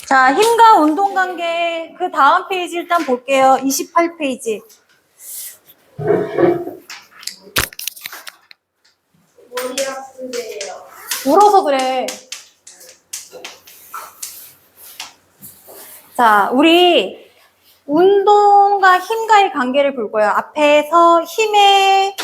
자, 힘과 운동 관계 그 다음 페이지 일단 볼게요. 28페이지. 머리 아프세요. 울어서 그래. 자, 우리 운동과 힘과의 관계를 볼 거예요. 앞에서 힘에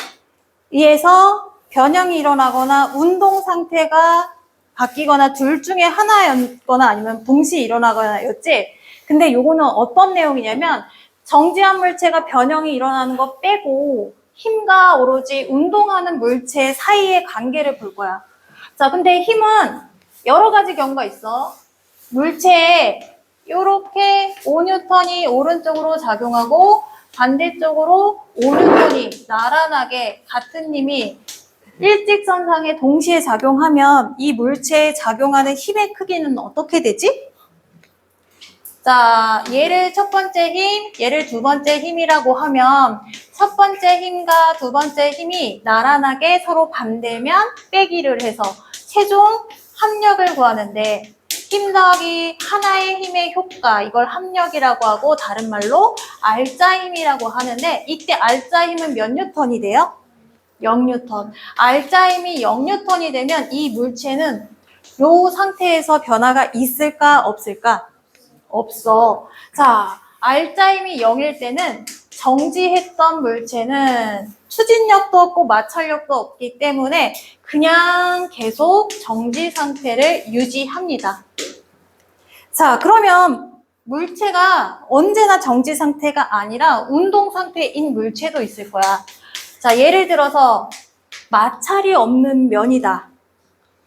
의해서 변형이 일어나거나 운동 상태가 바뀌거나 둘 중에 하나였거나 아니면 동시에 일어나거나 였지. 근데 요거는 어떤 내용이냐면 정지한 물체가 변형이 일어나는 거 빼고 힘과 오로지 운동하는 물체 사이의 관계를 볼 거야. 자, 근데 힘은 여러 가지 경우가 있어. 물체에 이렇게 5N이 오른쪽으로 작용하고 반대쪽으로 5N이 나란하게 같은 힘이 일직선상에 동시에 작용하면 이 물체에 작용하는 힘의 크기는 어떻게 되지? 자, 얘를 첫 번째 힘, 얘를 두 번째 힘이라고 하면 첫 번째 힘과 두 번째 힘이 나란하게 서로 반대면 빼기를 해서 최종 합력을 구하는데 힘 더하기 하나의 힘의 효과, 이걸 합력이라고 하고 다른 말로 알짜 힘이라고 하는데 이때 알짜 힘은 몇 뉴턴이 돼요? 0뉴턴. 알짜 힘이 0뉴턴이 되면 이 물체는 이 상태에서 변화가 있을까 없을까? 없어. 자, 알짜 힘이 0일 때는 정지했던 물체는 추진력도 없고 마찰력도 없기 때문에 그냥 계속 정지 상태를 유지합니다. 자, 그러면 물체가 언제나 정지 상태가 아니라 운동 상태인 물체도 있을 거야. 자, 예를 들어서 마찰이 없는 면이다.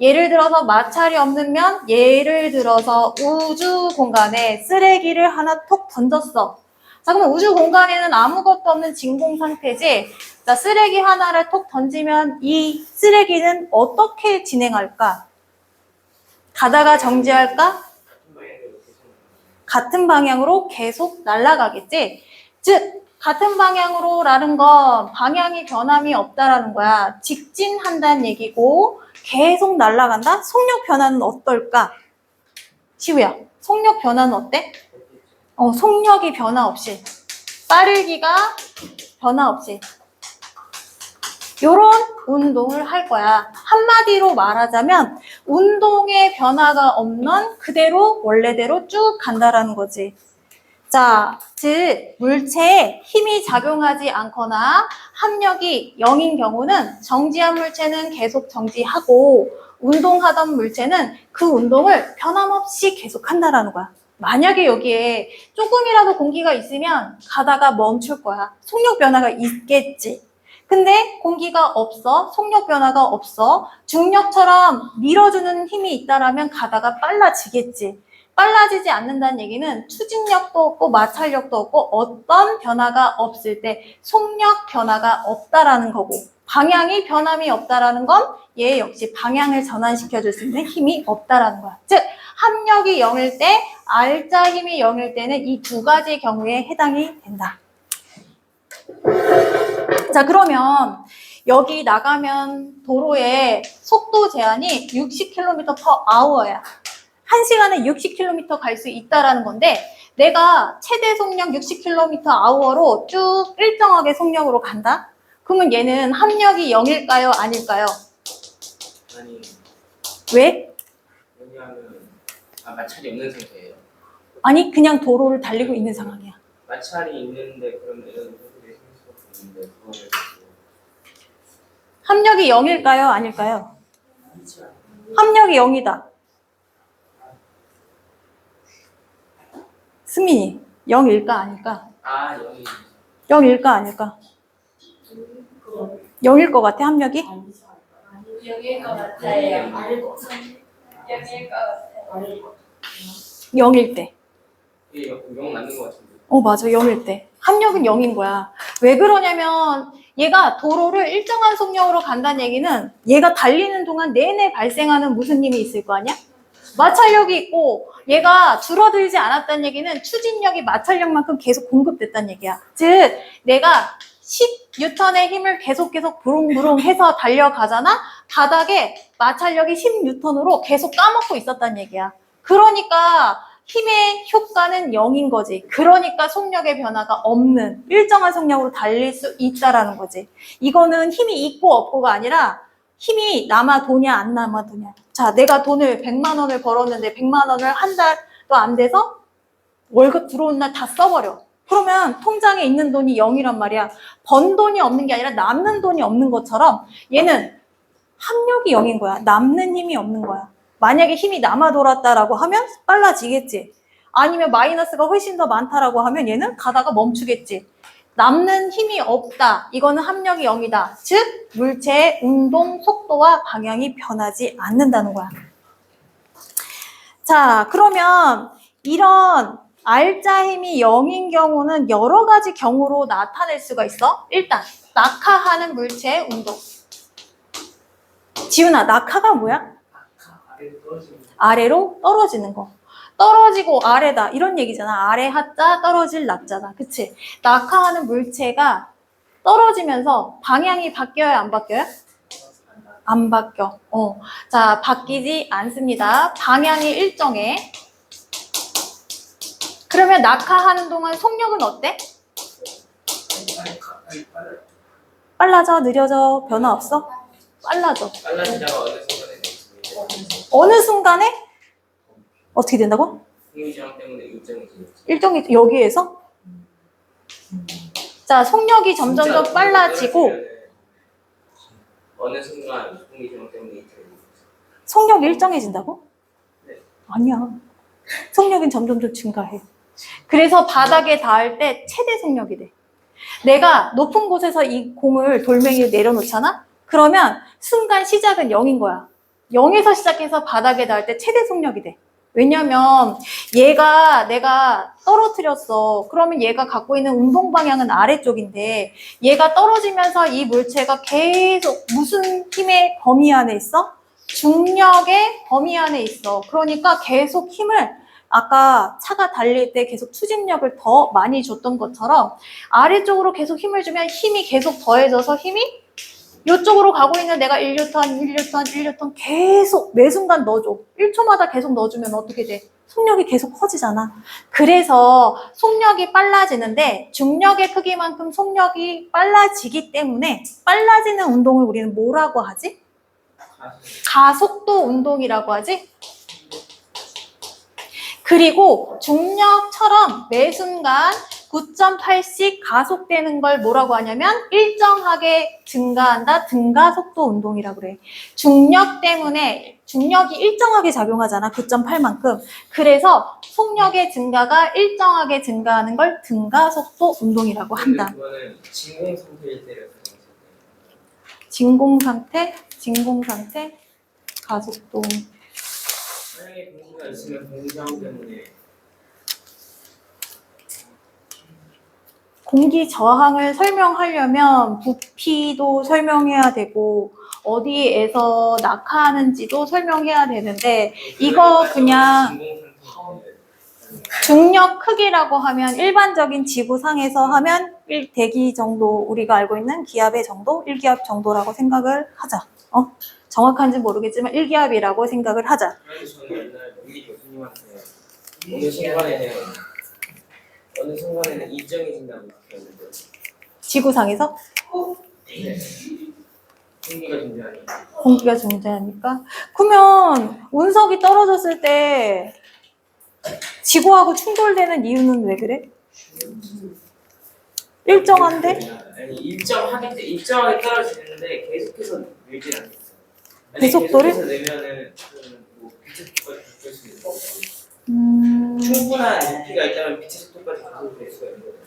예를 들어서 마찰이 없는 면, 예를 들어서 우주 공간에 쓰레기를 하나 톡 던졌어. 자, 그럼 우주 공간에는 아무것도 없는 진공 상태지. 자, 쓰레기 하나를 톡 던지면 이 쓰레기는 어떻게 진행할까? 가다가 정지할까? 같은 방향으로 계속 날아가겠지. 즉, 같은 방향으로라는 건 방향이 변함이 없다라는 거야. 직진한다는 얘기고 계속 날아간다? 속력 변화는 어떨까? 시우야, 속력 변화는 어때? 속력이 변화 없이. 빠르기가 변화 없이. 요런 운동을 할 거야. 한마디로 말하자면 운동의 변화가 없는 그대로 원래대로 쭉 간다라는 거지. 자, 즉 물체에 힘이 작용하지 않거나 합력이 0인 경우는 정지한 물체는 계속 정지하고 운동하던 물체는 그 운동을 변함없이 계속한다라는 거야. 만약에 여기에 조금이라도 공기가 있으면 가다가 멈출 거야. 속력 변화가 있겠지. 근데 공기가 없어, 속력 변화가 없어, 중력처럼 밀어주는 힘이 있다라면 가다가 빨라지겠지. 빨라지지 않는다는 얘기는 추진력도 없고 마찰력도 없고 어떤 변화가 없을 때 속력 변화가 없다라는 거고 방향이 변함이 없다라는 건 얘 역시 방향을 전환시켜줄 수 있는 힘이 없다라는 거야. 즉 합력이 0일 때, 알짜 힘이 0일 때는 이 두 가지 경우에 해당이 된다. 자, 그러면 여기 나가면 도로에 속도 제한이 60km/h야. 1시간에 60km 갈 수 있다라는 건데 내가 최대 속력 60km/h로 쭉 일정하게 속력으로 간다? 그러면 얘는 합력이 0일까요? 아닐까요? 아니, 왜? 왜냐하면 마찰이 없는 상태예요. 아니, 그냥 도로를 달리고 있는 상황이야. 마찰이 있는데 그러면 이런 소리가 생길 수밖에 없는데 그거를 합력이 0일까요? 아닐까요? 합력이 0이다. 승민이, 0일까? 아닐까? 여기 0일까? 아닐까? 0일 것 같아, 합력이? 여기일 것 같아요. 여기일 것 같아요. 0일 때. 이게 영 맞는 것 같은데. 맞아. 0일 때. 합력은 0인 거야. 왜 그러냐면 얘가 도로를 일정한 속력으로 간다는 얘기는 얘가 달리는 동안 내내 발생하는 무슨 힘이 있을 거 아니야? 마찰력이 있고 얘가 줄어들지 않았다는 얘기는 추진력이 마찰력만큼 계속 공급됐다는 얘기야. 즉 내가 10N의 힘을 계속 부릉부릉 해서 달려가잖아? 바닥에 마찰력이 10N으로 계속 까먹고 있었다는 얘기야. 그러니까 힘의 효과는 0인 거지. 그러니까 속력의 변화가 없는 일정한 속력으로 달릴 수 있다라는 거지. 이거는 힘이 있고 없고가 아니라 힘이 남아도냐 안 남아도냐. 자, 내가 돈을 100만 원을 벌었는데 100만 원을 한 달도 안 돼서 월급 들어온 날 다 써버려. 그러면 통장에 있는 돈이 0이란 말이야. 번 돈이 없는 게 아니라 남는 돈이 없는 것처럼 얘는 합력이 0인 거야. 남는 힘이 없는 거야. 만약에 힘이 남아 돌았다라고 하면 빨라지겠지. 아니면 마이너스가 훨씬 더 많다라고 하면 얘는 가다가 멈추겠지. 남는 힘이 없다. 이거는 합력이 0이다. 즉 물체의 운동 속도와 방향이 변하지 않는다는 거야. 자, 그러면 이런 알짜 힘이 0인 경우는 여러 가지 경우로 나타낼 수가 있어. 일단 낙하하는 물체의 운동. 지훈아, 낙하가 뭐야? 아래로 떨어지는 거. 떨어지고 아래다 이런 얘기잖아. 아래 하자 떨어질 낙자다. 그치? 낙하하는 물체가 떨어지면서 방향이 바뀌어요? 안 바뀌어요? 안 바뀌어. 자, 바뀌지 않습니다. 방향이 일정해. 그러면 낙하하는 동안 속력은 어때? 빨라져? 느려져? 변화 없어? 빨라져. 빨라지다가 어느 순간에 멈춥니다. 어느 순간에? 어떻게 된다고? 힘의 저항 때문에 일정해지죠. 일정이 여기에서? 자, 속력이 점점점 진짜 빨라지고 어느 순간 힘의 저항 때문에 일정해지죠. 속력이 일정해진다고? 네. 아니야. 속력은 점점점 증가해. 그래서 바닥에 닿을 때 최대 속력이 돼. 내가 높은 곳에서 이 공을 돌멩이를 내려놓잖아? 그러면 순간 시작은 0인 거야. 0에서 시작해서 바닥에 닿을 때 최대 속력이 돼. 왜냐면 얘가 내가 떨어뜨렸어. 그러면 얘가 갖고 있는 운동 방향은 아래쪽인데 얘가 떨어지면서 이 물체가 계속 무슨 힘의 범위 안에 있어? 중력의 범위 안에 있어. 그러니까 계속 힘을 아까 차가 달릴 때 계속 추진력을 더 많이 줬던 것처럼 아래쪽으로 계속 힘을 주면 힘이 계속 더해져서 힘이 이쪽으로 가고 있는 내가 1뉴턴, 1뉴턴, 1뉴턴 계속 매 순간 넣어줘. 1초마다 계속 넣어주면 어떻게 돼? 속력이 계속 커지잖아. 그래서 속력이 빨라지는데 중력의 크기만큼 속력이 빨라지기 때문에 빨라지는 운동을 우리는 뭐라고 하지? 가속도 운동이라고 하지? 그리고 중력처럼 매 순간 9.8씩 가속되는 걸 뭐라고 하냐면 일정하게 증가한다. 등가속도 운동이라고 그래. 중력 때문에 중력이 일정하게 작용하잖아. 9.8만큼. 그래서 속력의 증가가 일정하게 증가하는 걸 등가속도 운동이라고 한다. 그거는 진공 상태일 때를 진공상태, 가속도. 만약에 공기가 있으면 공기저항 때문에 공기 저항을 설명하려면 부피도 설명해야 되고 어디에서 낙하하는지도 설명해야 되는데 이거 그냥 중력 크기라고 하면 일반적인 지구상에서 하면 1대기 정도 우리가 알고 있는 기압의 정도, 1기압 정도라고 생각을 하자. 정확한지 모르겠지만 1기압이라고 생각을 하자. 저는 옛날 물리 교수님한테 어느 순간에는 일정해진다고 느꼈는데 지구상에서 네. 공기가 존재하니까 공기가 존재하니까 그러면 운석이 떨어졌을 때 지구하고 충돌되는 이유는 왜 그래? 일정한데? 아니 일정하게 떨어지는데 계속해서 밀진 않겠어. 계속도를? 계속해서 내면은 뭐 빛의 속도까지 바뀔 수 있는 거고 충분한 높이가 있다면 빛의 속도까지 가속될 수가 있는 거죠.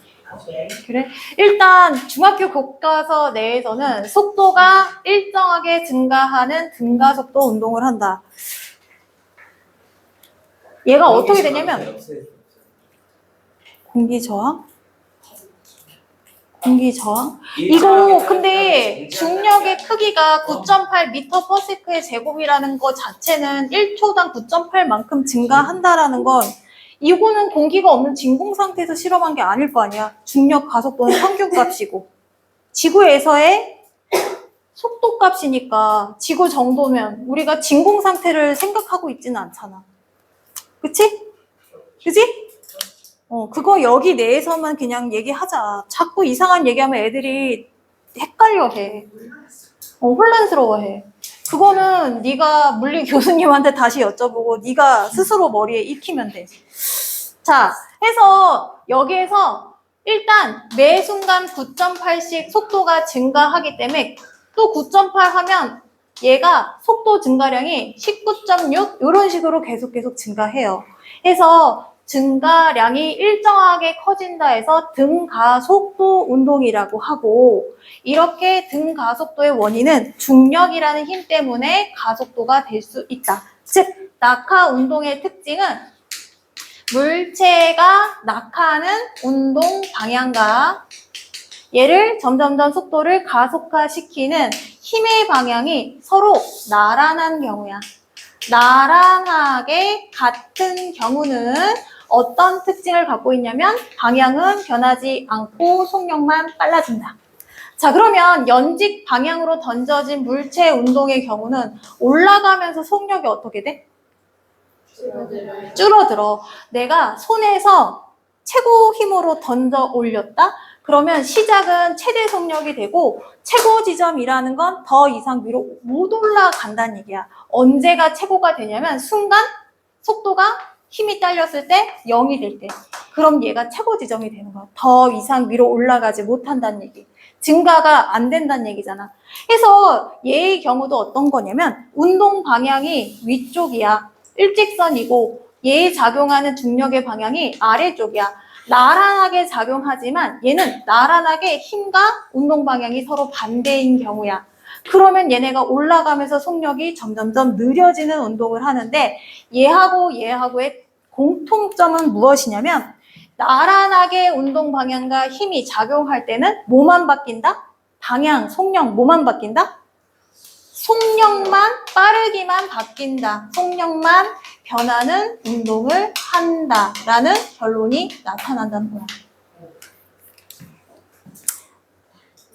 그래? 일단 중학교 교과서 내에서는 속도가 일정하게 증가하는 등가속도 운동을 한다. 얘가 어떻게 되냐면 공기 저항? 이거 근데 중력의 크기가 9.8m/s의 제곱이라는 거 자체는 1초당 9.8만큼 증가한다라는 건 이거는 공기가 없는 진공 상태에서 실험한 게 아닐 거 아니야. 중력 가속도는 평균값이고 지구에서의 속도값이니까 지구 정도면 우리가 진공 상태를 생각하고 있지는 않잖아. 그치? 그치? 그거 여기 내에서만 그냥 얘기하자. 자꾸 이상한 얘기하면 애들이 헷갈려해. 혼란스러워해. 그거는 네가 물리 교수님한테 다시 여쭤보고 네가 스스로 머리에 익히면 돼. 자, 해서 여기에서 일단 매 순간 9.8씩 속도가 증가하기 때문에 또 9.8 하면 얘가 속도 증가량이 19.6 이런 식으로 계속 증가해요. 해서 증가량이 일정하게 커진다 해서 등가속도 운동이라고 하고, 이렇게 등가속도의 원인은 중력이라는 힘 때문에 가속도가 될 수 있다. 즉, 낙하 운동의 특징은 물체가 낙하하는 운동 방향과 얘를 점점점 속도를 가속화시키는 힘의 방향이 서로 나란한 경우야. 나란하게 같은 경우는 어떤 특징을 갖고 있냐면 방향은 변하지 않고 속력만 빨라진다. 자, 그러면 연직 방향으로 던져진 물체 운동의 경우는 올라가면서 속력이 어떻게 돼? 줄어들어. 내가 손에서 최고 힘으로 던져 올렸다? 그러면 시작은 최대 속력이 되고 최고 지점이라는 건 더 이상 위로 못 올라간다는 얘기야. 언제가 최고가 되냐면 순간 속도가 힘이 딸렸을 때 0이 될 때. 그럼 얘가 최고 지점이 되는 거야. 더 이상 위로 올라가지 못한다는 얘기. 증가가 안 된다는 얘기잖아. 그래서 얘의 경우도 어떤 거냐면 운동 방향이 위쪽이야. 일직선이고 얘에 작용하는 중력의 방향이 아래쪽이야. 나란하게 작용하지만 얘는 나란하게 힘과 운동 방향이 서로 반대인 경우야. 그러면 얘네가 올라가면서 속력이 점점점 느려지는 운동을 하는데 얘하고의 공통점은 무엇이냐면 나란하게 운동 방향과 힘이 작용할 때는 뭐만 바뀐다? 방향, 속력 뭐만 바뀐다? 속력만 빠르기만 바뀐다. 속력만 변하는 운동을 한다라는 결론이 나타난다는 거야.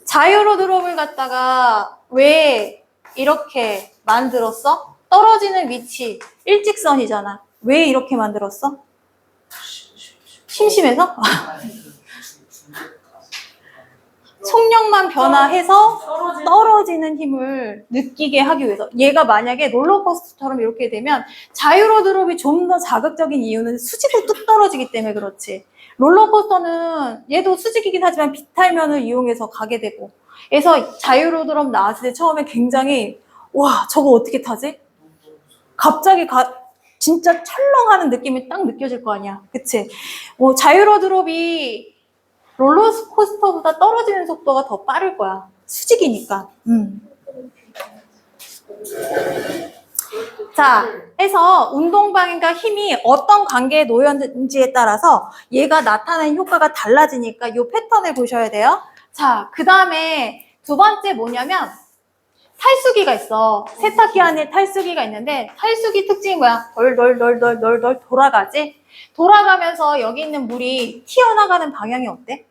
자유로드롭을 갖다가 왜 이렇게 만들었어? 떨어지는 위치 일직선이잖아. 왜 이렇게 만들었어? 심심해서? 속력만 변화해서 떨어지는 힘을 느끼게 하기 위해서. 얘가 만약에 롤러코스터처럼 이렇게 되면 자유로드롭이 좀 더 자극적인 이유는 수직으로 뚝 떨어지기 때문에 그렇지. 롤러코스터는 얘도 수직이긴 하지만 비탈면을 이용해서 가게 되고. 그래서 자유로드롭 나왔을 때 처음에 굉장히 와 저거 어떻게 타지? 갑자기 진짜 철렁하는 느낌이 딱 느껴질 거 아니야. 그치? 자유로드롭이 롤러코스터보다 떨어지는 속도가 더 빠를 거야. 수직이니까. 자, 해서 운동 방향과 힘이 어떤 관계에 놓였는지에 따라서 얘가 나타내는 효과가 달라지니까 이 패턴을 보셔야 돼요. 자, 그 다음에 두 번째 뭐냐면 탈수기가 있어. 세탁기 안에 탈수기가 있는데 탈수기 특징이 뭐야? 덜 돌아가지? 돌아가면서 여기 있는 물이 튀어나가는 방향이 어때?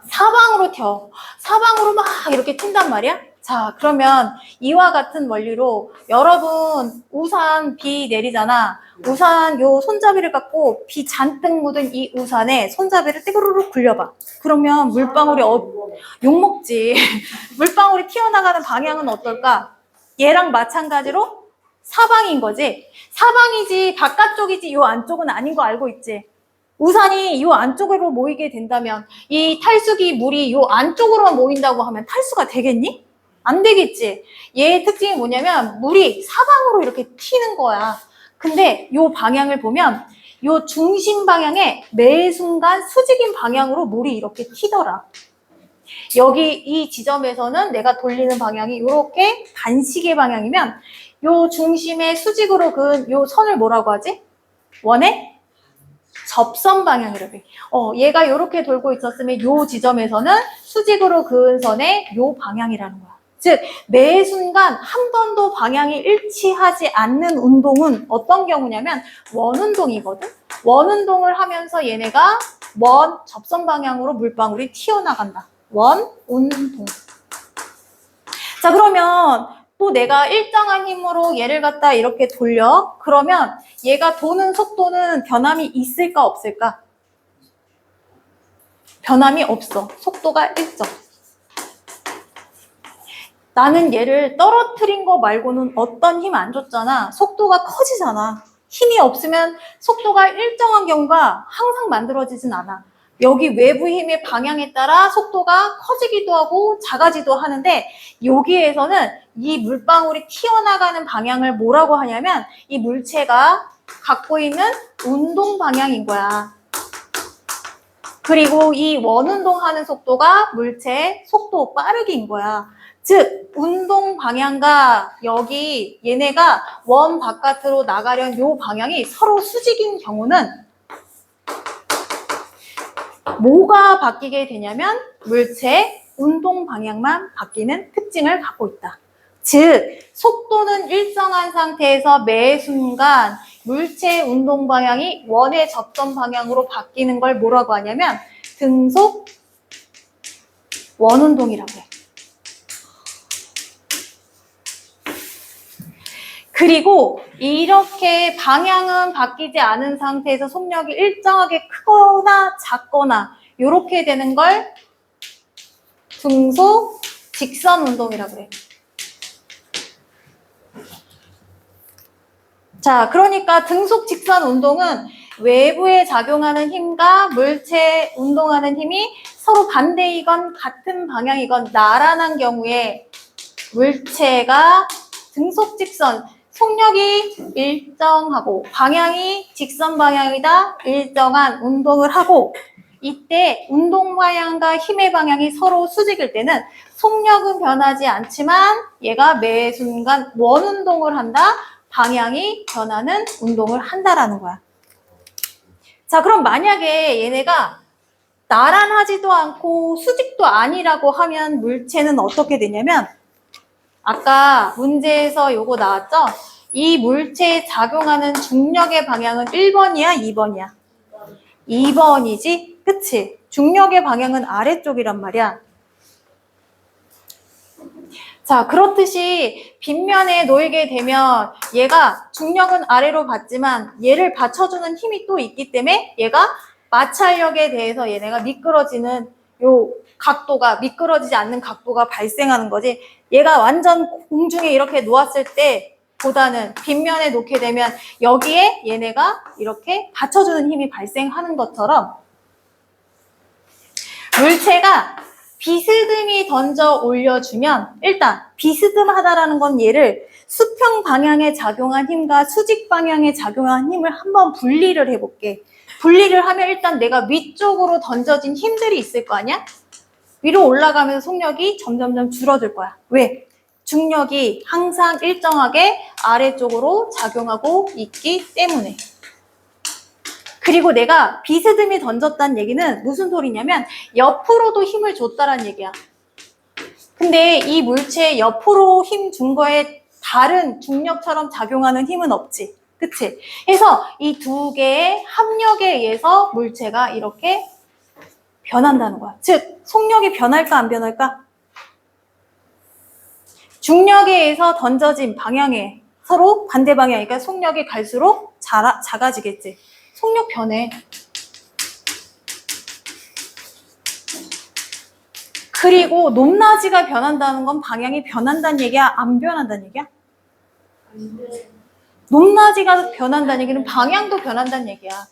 사방으로 튀어. 사방으로 막 이렇게 튄단 말이야? 자, 그러면 이와 같은 원리로 여러분 우산 비 내리잖아. 우산 요 손잡이를 갖고 비 잔뜩 묻은 이 우산에 손잡이를 띠그르륵 굴려봐. 그러면 물방울이 욕먹지. 물방울이 튀어나가는 방향은 어떨까? 얘랑 마찬가지로 사방인 거지. 사방이지 바깥쪽이지 요 안쪽은 아닌 거 알고 있지? 우산이 이 안쪽으로 모이게 된다면 이 탈수기 물이 이 안쪽으로만 모인다고 하면 탈수가 되겠니? 안 되겠지. 얘의 특징이 뭐냐면 물이 사방으로 이렇게 튀는 거야. 근데 이 방향을 보면 이 중심 방향에 매 순간 수직인 방향으로 물이 이렇게 튀더라. 여기 이 지점에서는 내가 돌리는 방향이 이렇게 반시계 방향이면 이 중심에 수직으로 그은 이 선을 뭐라고 하지? 원의 접선 방향이라고 해. 얘가 이렇게 돌고 있었으면 이 지점에서는 수직으로 그은 선의 이 방향이라는 거야. 즉, 매 순간 한 번도 방향이 일치하지 않는 운동은 어떤 경우냐면 원운동이거든? 원운동을 하면서 얘네가 원 접선 방향으로 물방울이 튀어나간다. 원운동. 자, 그러면 또 내가 일정한 힘으로 얘를 갖다 이렇게 돌려. 그러면 얘가 도는 속도는 변함이 있을까 없을까? 변함이 없어. 속도가 일정. 나는 얘를 떨어뜨린 거 말고는 어떤 힘 안 줬잖아. 속도가 커지잖아. 힘이 없으면 속도가 일정한 경우가 항상 만들어지진 않아. 여기 외부 힘의 방향에 따라 속도가 커지기도 하고 작아지기도 하는데 여기에서는 이 물방울이 튀어나가는 방향을 뭐라고 하냐면 이 물체가 갖고 있는 운동 방향인 거야. 그리고 이 원운동하는 속도가 물체의 속도 빠르기인 거야. 즉 운동 방향과 여기 얘네가 원 바깥으로 나가려는 요 방향이 서로 수직인 경우는 뭐가 바뀌게 되냐면 물체의 운동 방향만 바뀌는 특징을 갖고 있다. 즉 속도는 일정한 상태에서 매 순간 물체의 운동 방향이 원의 접점 방향으로 바뀌는 걸 뭐라고 하냐면 등속 원운동이라고 해. 그리고 이렇게 방향은 바뀌지 않은 상태에서 속력이 일정하게 크거나 작거나 이렇게 되는 걸 등속 직선 운동이라고 해요. 자, 그러니까 등속 직선 운동은 외부에 작용하는 힘과 물체에 운동하는 힘이 서로 반대이건 같은 방향이건 나란한 경우에 물체가 등속 직선 속력이 일정하고 방향이 직선 방향이다 일정한 운동을 하고 이때 운동 방향과 힘의 방향이 서로 수직일 때는 속력은 변하지 않지만 얘가 매 순간 원운동을 한다 방향이 변하는 운동을 한다라는 거야. 자, 그럼 만약에 얘네가 나란하지도 않고 수직도 아니라고 하면 물체는 어떻게 되냐면 아까 문제에서 요거 나왔죠? 이 물체에 작용하는 중력의 방향은 1번이야, 2번이야? 2번이지? 그치? 중력의 방향은 아래쪽이란 말이야. 자, 그렇듯이 빗면에 놓이게 되면 얘가 중력은 아래로 받지만 얘를 받쳐주는 힘이 또 있기 때문에 얘가 마찰력에 대해서 얘네가 미끄러지는 요 각도가 미끄러지지 않는 각도가 발생하는 거지. 얘가 완전 공중에 이렇게 놓았을 때 보다는 빗면에 놓게 되면 여기에 얘네가 이렇게 받쳐주는 힘이 발생하는 것처럼 물체가 비스듬히 던져 올려주면 일단 비스듬하다라는 건 얘를 수평 방향에 작용한 힘과 수직 방향에 작용한 힘을 한번 분리를 해볼게. 분리를 하면 일단 내가 위쪽으로 던져진 힘들이 있을 거 아니야? 위로 올라가면서 속력이 점점점 줄어들 거야. 왜? 중력이 항상 일정하게 아래쪽으로 작용하고 있기 때문에. 그리고 내가 비스듬히 던졌다는 얘기는 무슨 소리냐면 옆으로도 힘을 줬다라는 얘기야. 근데 이 물체에 옆으로 힘 준 거에 다른 중력처럼 작용하는 힘은 없지. 그치? 그래서 이 두 개의 합력에 의해서 물체가 이렇게 변한다는 거야. 즉, 속력이 변할까 안 변할까? 중력에 의해서 던져진 방향에 서로 반대 방향이니까 속력이 갈수록 작아지겠지. 속력 변해. 그리고 높낮이가 변한다는 건 방향이 변한다는 얘기야? 안 변한다는 얘기야? 높낮이가 변한다는 얘기는 방향도 변한다는 얘기야.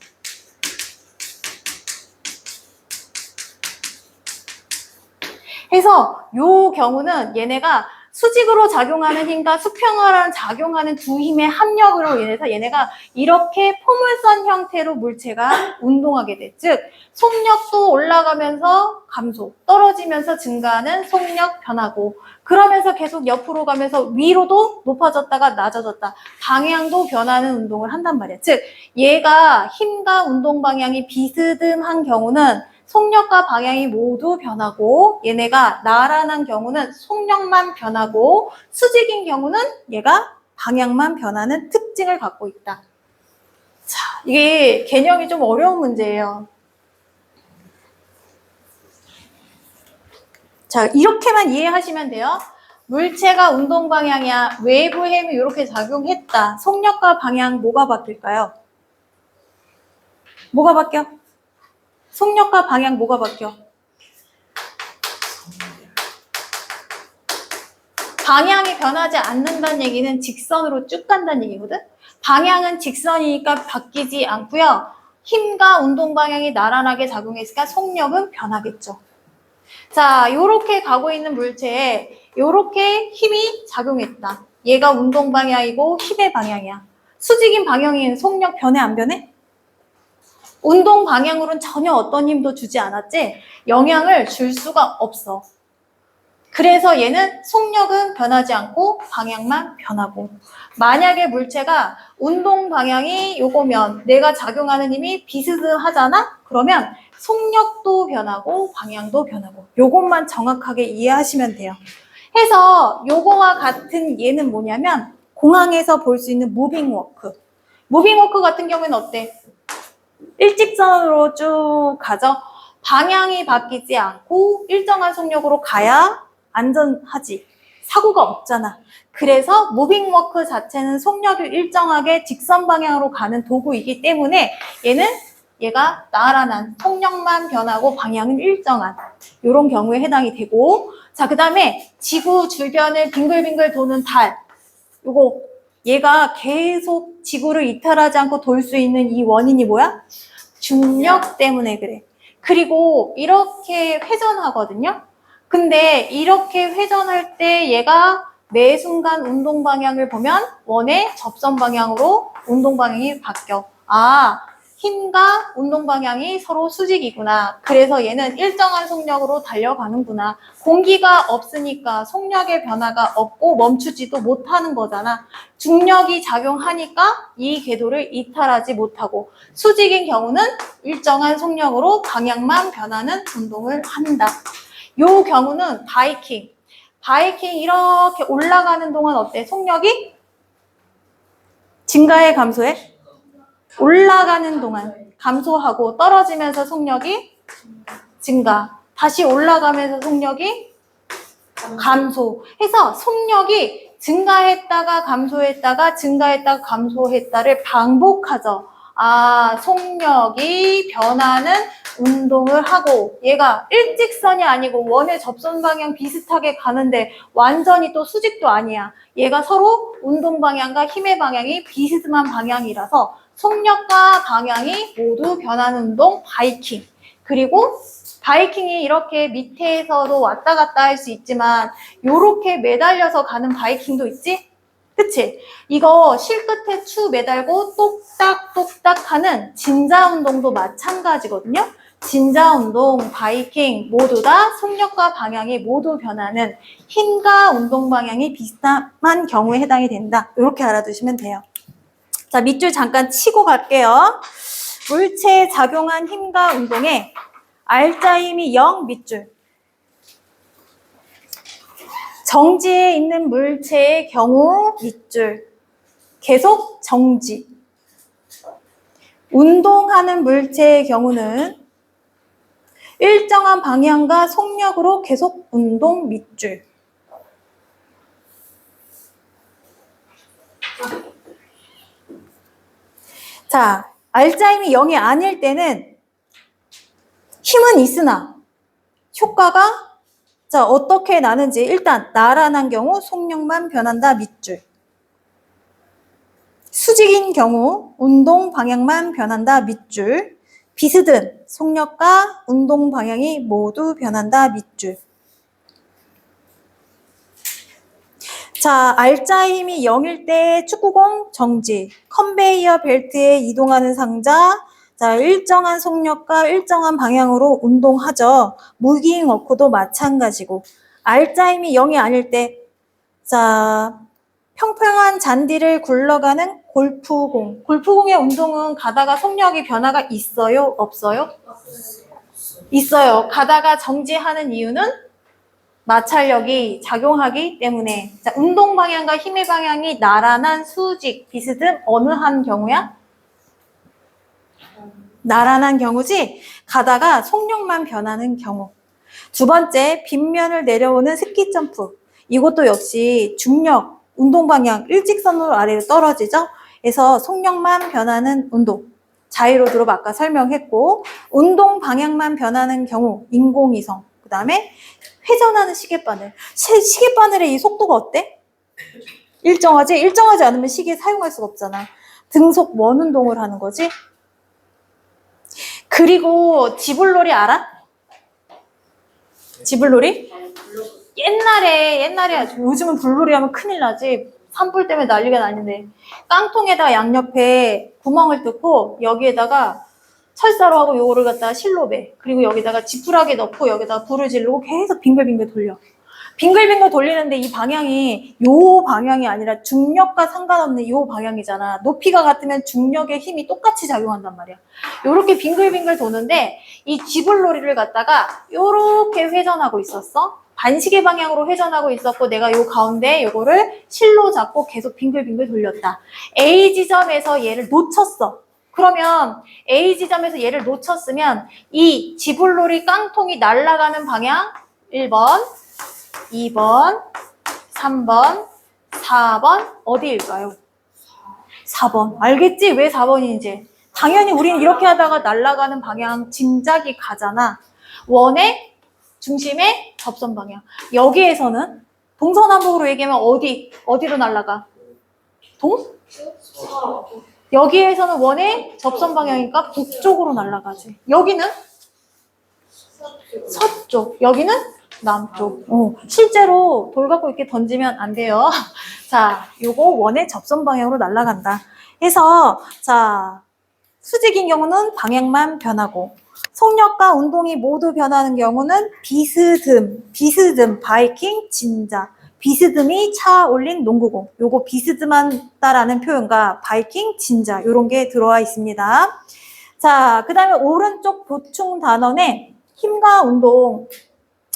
그래서 요 경우는 얘네가 수직으로 작용하는 힘과 수평으로 작용하는 두 힘의 합력으로 인해서 얘네가 이렇게 포물선 형태로 물체가 운동하게 돼. 즉 속력도 올라가면서 감소, 떨어지면서 증가하는 속력 변하고 그러면서 계속 옆으로 가면서 위로도 높아졌다가 낮아졌다. 방향도 변하는 운동을 한단 말이야. 즉 얘가 힘과 운동 방향이 비스듬한 경우는 속력과 방향이 모두 변하고 얘네가 나란한 경우는 속력만 변하고 수직인 경우는 얘가 방향만 변하는 특징을 갖고 있다. 자, 이게 개념이 좀 어려운 문제예요. 자, 이렇게만 이해하시면 돼요. 물체가 운동 방향이야. 외부 힘이 이렇게 작용했다. 속력과 방향 뭐가 바뀔까요? 뭐가 바뀌어? 속력과 방향 뭐가 바뀌어? 방향이 변하지 않는다는 얘기는 직선으로 쭉 간다는 얘기거든? 방향은 직선이니까 바뀌지 않고요. 힘과 운동 방향이 나란하게 작용했으니까 속력은 변하겠죠. 자, 요렇게 가고 있는 물체에 요렇게 힘이 작용했다. 얘가 운동 방향이고 힘의 방향이야. 수직인 방향인 속력 변해 안 변해? 운동 방향으로는 전혀 어떤 힘도 주지 않았지? 영향을 줄 수가 없어. 그래서 얘는 속력은 변하지 않고 방향만 변하고, 만약에 물체가 운동 방향이 요거면 내가 작용하는 힘이 비스듬하잖아? 그러면 속력도 변하고 방향도 변하고, 요것만 정확하게 이해하시면 돼요. 해서 요거와 같은 얘는 뭐냐면 공항에서 볼 수 있는 무빙워크. 무빙워크 같은 경우에는 어때? 일직선으로 쭉 가죠. 방향이 바뀌지 않고 일정한 속력으로 가야 안전하지. 사고가 없잖아. 그래서 무빙워크 자체는 속력이 일정하게 직선 방향으로 가는 도구이기 때문에 얘가 나란한 속력만 변하고 방향은 일정한 이런 경우에 해당이 되고, 자, 그 다음에 지구 주변을 빙글빙글 도는 달, 얘가 계속 지구를 이탈하지 않고 돌 수 있는 이 원인이 뭐야? 중력 때문에 그래. 그리고 이렇게 회전하거든요. 근데 이렇게 회전할 때 얘가 매 순간 운동 방향을 보면 원의 접선 방향으로 운동 방향이 바뀌어. 아, 힘과 운동 방향이 서로 수직이구나. 그래서 얘는 일정한 속력으로 달려가는구나. 공기가 없으니까 속력의 변화가 없고 멈추지도 못하는 거잖아. 중력이 작용하니까 이 궤도를 이탈하지 못하고, 수직인 경우는 일정한 속력으로 방향만 변하는 운동을 한다. 요 경우는 바이킹 이렇게 올라가는 동안 어때? 속력이 증가해, 감소해? 올라가는 동안 감소하고, 떨어지면서 속력이 증가, 다시 올라가면서 속력이 감소 해서 속력이 증가했다가 감소했다가 증가했다가 감소했다를 반복하죠. 아, 속력이 변하는 운동을 하고, 얘가 일직선이 아니고 원의 접선 방향 비슷하게 가는데 완전히 또 수직도 아니야. 얘가 서로 운동 방향과 힘의 방향이 비스듬한 방향이라서 속력과 방향이 모두 변하는 운동, 바이킹. 그리고 바이킹이 이렇게 밑에서도 왔다 갔다 할 수 있지만 요렇게 매달려서 가는 바이킹도 있지? 그치? 이거 실끝에 추 매달고 똑딱똑딱 하는 진자 운동도 마찬가지거든요. 진자 운동, 바이킹 모두 다 속력과 방향이 모두 변하는, 힘과 운동 방향이 비슷한 경우에 해당이 된다. 이렇게 알아두시면 돼요. 자, 밑줄 잠깐 치고 갈게요. 물체에 작용한 힘과 운동에 R자 힘이 0 밑줄. 정지에 있는 물체의 경우 밑줄. 계속 정지. 운동하는 물체의 경우는 일정한 방향과 속력으로 계속 운동 밑줄. 자, R자 힘이 0이 아닐 때는 힘은 있으나 효과가 자, 어떻게 나는지 일단 나란한 경우 속력만 변한다 밑줄. 수직인 경우 운동 방향만 변한다 밑줄. 비스듬 속력과 운동 방향이 모두 변한다 밑줄. 자, R자 힘이 0일 때 축구공 정지, 컨베이어 벨트에 이동하는 상자, 자, 일정한 속력과 일정한 방향으로 운동하죠. 무기잉 워크도 마찬가지고, R자 힘이 0이 아닐 때, 자, 평평한 잔디를 굴러가는 골프공. 골프공의 운동은 가다가 속력이 변화가 있어요? 없어요? 있어요. 가다가 정지하는 이유는 마찰력이 작용하기 때문에. 자, 운동 방향과 힘의 방향이 나란한 수직, 비스듬 어느 한 경우야? 나란한 경우지, 가다가 속력만 변하는 경우. 두 번째, 빗면을 내려오는 스키 점프. 이것도 역시 중력, 운동 방향 일직선으로 아래로 떨어지죠. 그래서 속력만 변하는 운동. 자이로드롭 아까 설명했고, 운동 방향만 변하는 경우 인공위성. 그 다음에 회전하는 시계바늘. 시계바늘의 이 속도가 어때? 일정하지? 일정하지 않으면 시계 사용할 수가 없잖아. 등속 원운동을 하는 거지. 그리고 지불놀이 알아? 지불놀이? 옛날에 요즘은 불놀이 하면 큰일 나지. 산불 때문에 난리가 나는데 깡통에다가 양옆에 구멍을 뚫고 여기에다가 철사로 하고 요거를 갖다가 실로 매. 그리고 여기다가 지푸라기 넣고 여기다가 불을 지르고 계속 빙글빙글 돌려. 빙글빙글 돌리는데 이 방향이 요 방향이 아니라 중력과 상관없는 요 방향이잖아. 높이가 같으면 중력의 힘이 똑같이 작용한단 말이야. 요렇게 빙글빙글 도는데 이 지불놀이를 갖다가 요렇게 회전하고 있었어. 반시계 방향으로 회전하고 있었고 내가 요 가운데 요거를 실로 잡고 계속 빙글빙글 돌렸다. A 지점에서 얘를 놓쳤어. 그러면 A 지점에서 얘를 놓쳤으면 이 지불놀이 깡통이 날아가는 방향 1번, 2번, 3번, 4번 어디일까요? 4번. 알겠지? 왜 4번인지. 당연히 우리는 이렇게 하다가 날아가는 방향 짐작이 가잖아. 원의 중심의 접선 방향. 여기에서는 동서남북으로 얘기하면 어디로 날아가? 여기에서는 원의 접선 방향이니까 북쪽으로 날아가지. 여기는 서쪽. 여기는 남쪽. 실제로 돌 갖고 이렇게 던지면 안 돼요. 자, 요거 원의 접선 방향으로 날아간다. 해서 자, 수직인 경우는 방향만 변하고 속력과 운동이 모두 변하는 경우는 비스듬, 바이킹, 진자. 비스듬이 차 올린 농구공. 요거 비스듬한다라는 표현과 바이킹, 진자 요런 게 들어와 있습니다. 자, 그 다음에 오른쪽 보충 단원에 힘과 운동.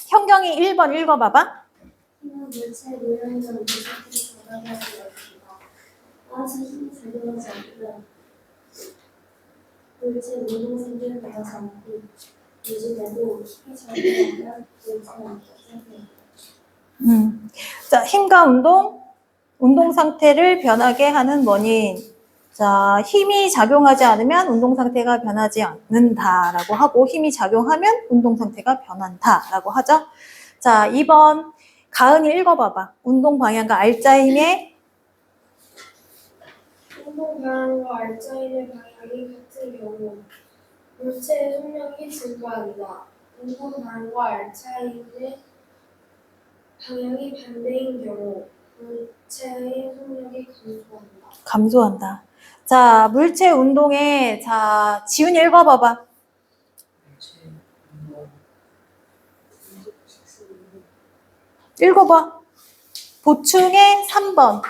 현경이 1번 읽어봐봐. 물체 모양이나 물체들이 변화하는 것입니다. 따라서 힘이 작용하지 않으면 물체 운동 상태를 변하지 않고 유지되고 힘이 작용하면 물체는 상태입니다. 자, 힘과 운동 상태를 변하게 하는 원인. 자, 힘이 작용하지 않으면 운동 상태가 변하지 않는다라고 하고 힘이 작용하면 운동 상태가 변한다라고 하죠. 자, 2번 가은이 읽어봐봐. 운동 방향과 알짜힘의 운동 방향과 알짜힘의 방향이 같은 경우 물체의 속력이 증가한다. 운동 방향과 알짜힘의 방향이 반대인 경우 물체의 속력이 감소한다. 자, 물체 운동에 자, 지훈이 읽어봐봐. 읽어봐. 보충의 3번.